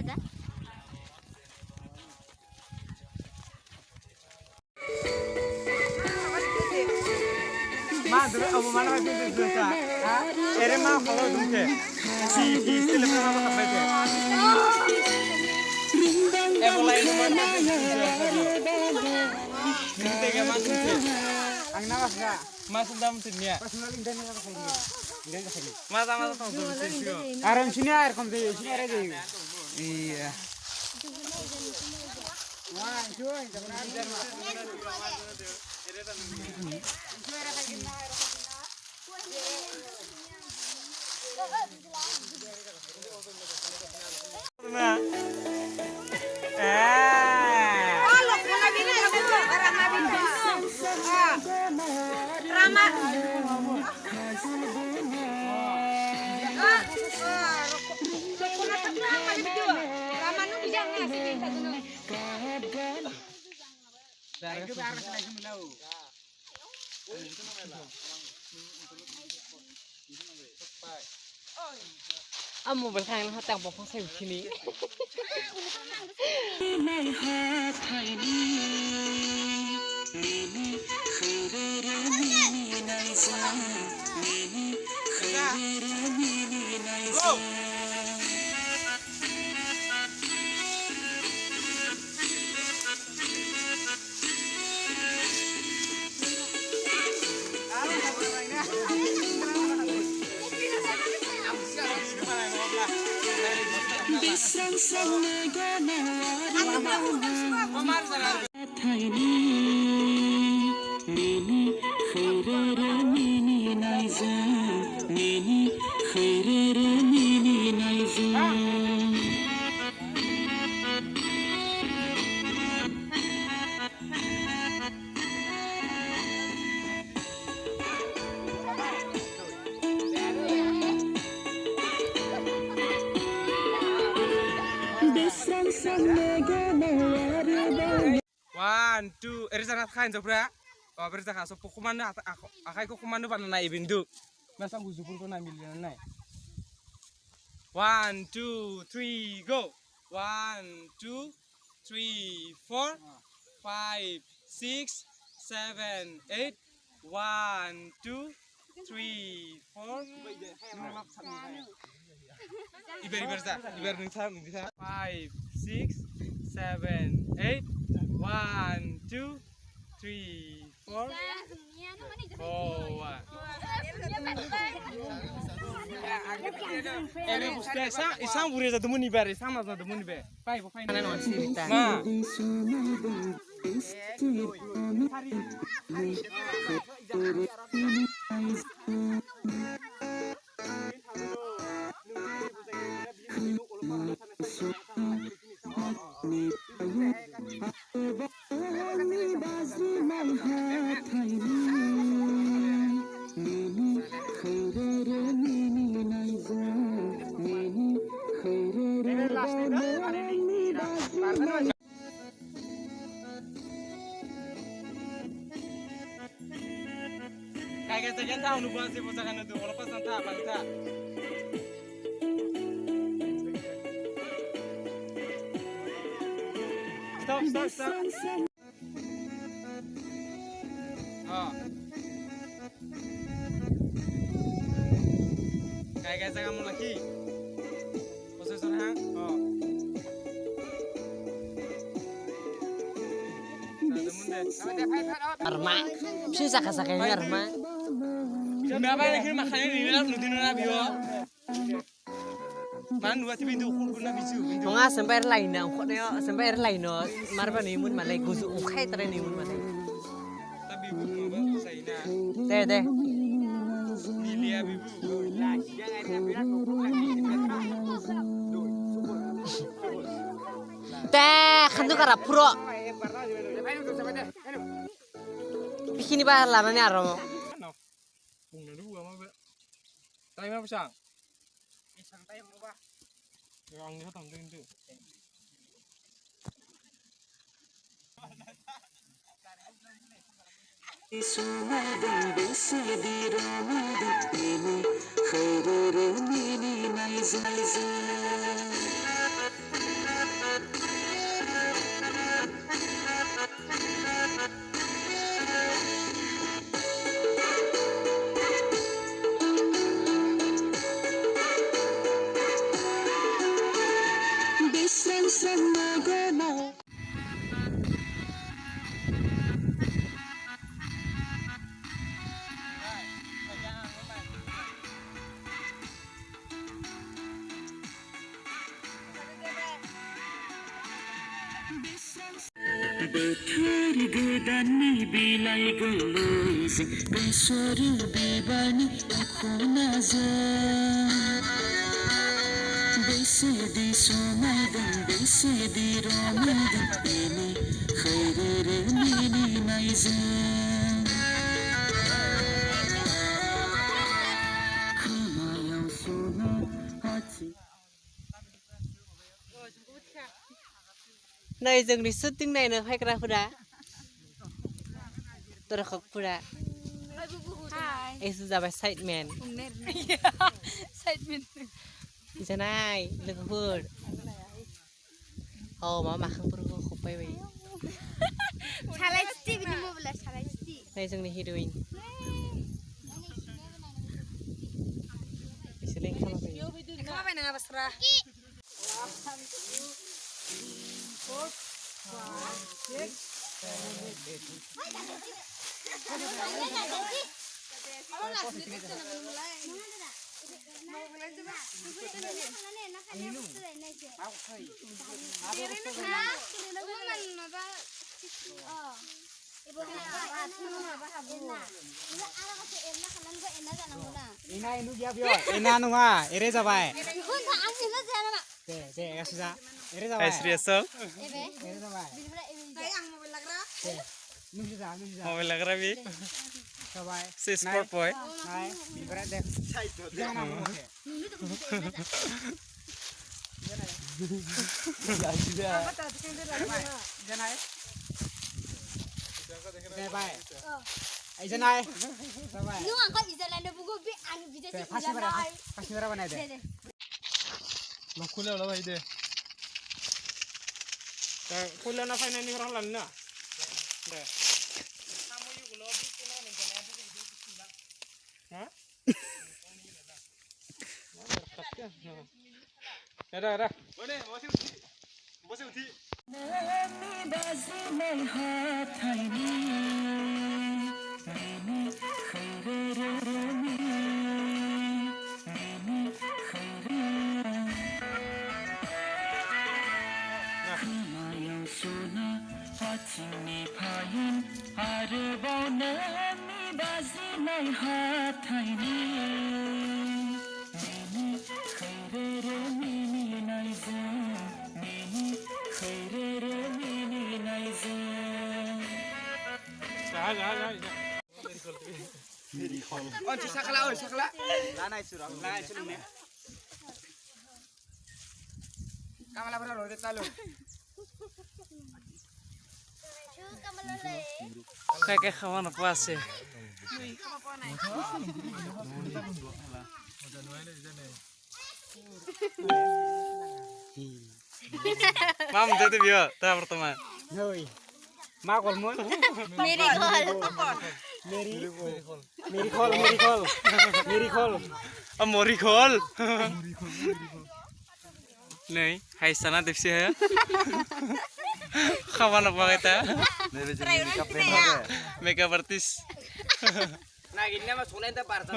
aja. Ma dulu abu mana lagi itu dosa? Ere ma kalau dulu si istilah apa sampai tu? Mulai mana tu? Ini tega masuk tu. Angna apa? Masuk dalam sini ya. Pas nolin dan apa sini? Dan apa sini? Masa tahu sini. Aram sini air kom tu, sini air tu. Iya. Wah, cuy, jangan ada mah. Amo berkali kali hatang bopong saya begini. One, two, sangat kain jabra. Oh, sangat so pokuman akai pokuman pada naik bindu. Masa guzupur ko na milian naik. 1, 2, 3, go. 1, 2, 3, 4, 5, 6, 7, 8. 1, 2, 3, 4. Ibar nungsa. 5, 6, 7, 8. 1, 2, 3, 4. Ele busca isang buri satu muni ber, sama satu muni ber. Pai, pai. Ma. Kayak kita tahu nubuan sih posakan itu, walaupun santai bangsa. Stop. Oh. Kayak kamu lagi. Posesor hang. Oh. Arma, bisa kasaknya Arma. Kenapa lagi makannya di dalam nudin nabi yo? Man buat pintu kuna bisu. Mga sampai air lain na, kok neo sampai air lain no, marba ni mun malay guzu ukay tare ni mun malay. Tapi ibu baru saya na. Teh. Milia ibu. Teh, kantu karap puro. Bikini ba laman ni aro mo? Kung dulu ama ba. Tayo ma pasang. Isang tayo mo ba? Yang ni hatang din tu. बोथोर गोदाननि बिलाइ गोरलैजों बेसर बिबारनि दख'नाजों बेसेदि समायदों बेसेदि रमायदों बेनि खैरो मिनिनायजों खोमायाव सना हाथि नै जोंनि शुटिं नायनो फैग्राफोरा दर्शकफोरा एसु जाबाय साइडमेन जानाय लोगोफोर मा माखांफोरखौ खबायबाय नै जोंनि हिर'इन बिसोर खालामबाय नङा बास्रा Ina nunga, ere jabai. Je, asuza. Ere jabai. Serius? Ere jabai. Mobile lagra bi. Jabai. Si sport boy. Hai, biberat deh. Jangan aku pakai. Jangan. Jabai. Jangan. Jabai. Pasti berapa nih deh? Lo kuliah lo bayi deh. Kuliah na final ni orang lain na. Deh. Hah? Ada. Boleh, masih uti. Oh, sakla. Lanai surang ni. Kamala berapa lo? Talo. Kayak kawan apa sih? Mam jadi bio, tak pertama. Hoi. Makol mon. Meri call. Mori call. Nih, hai sana tipsi ya. Kawan apa kita? Makeup artist. Nah, gini mah sulit tak parah.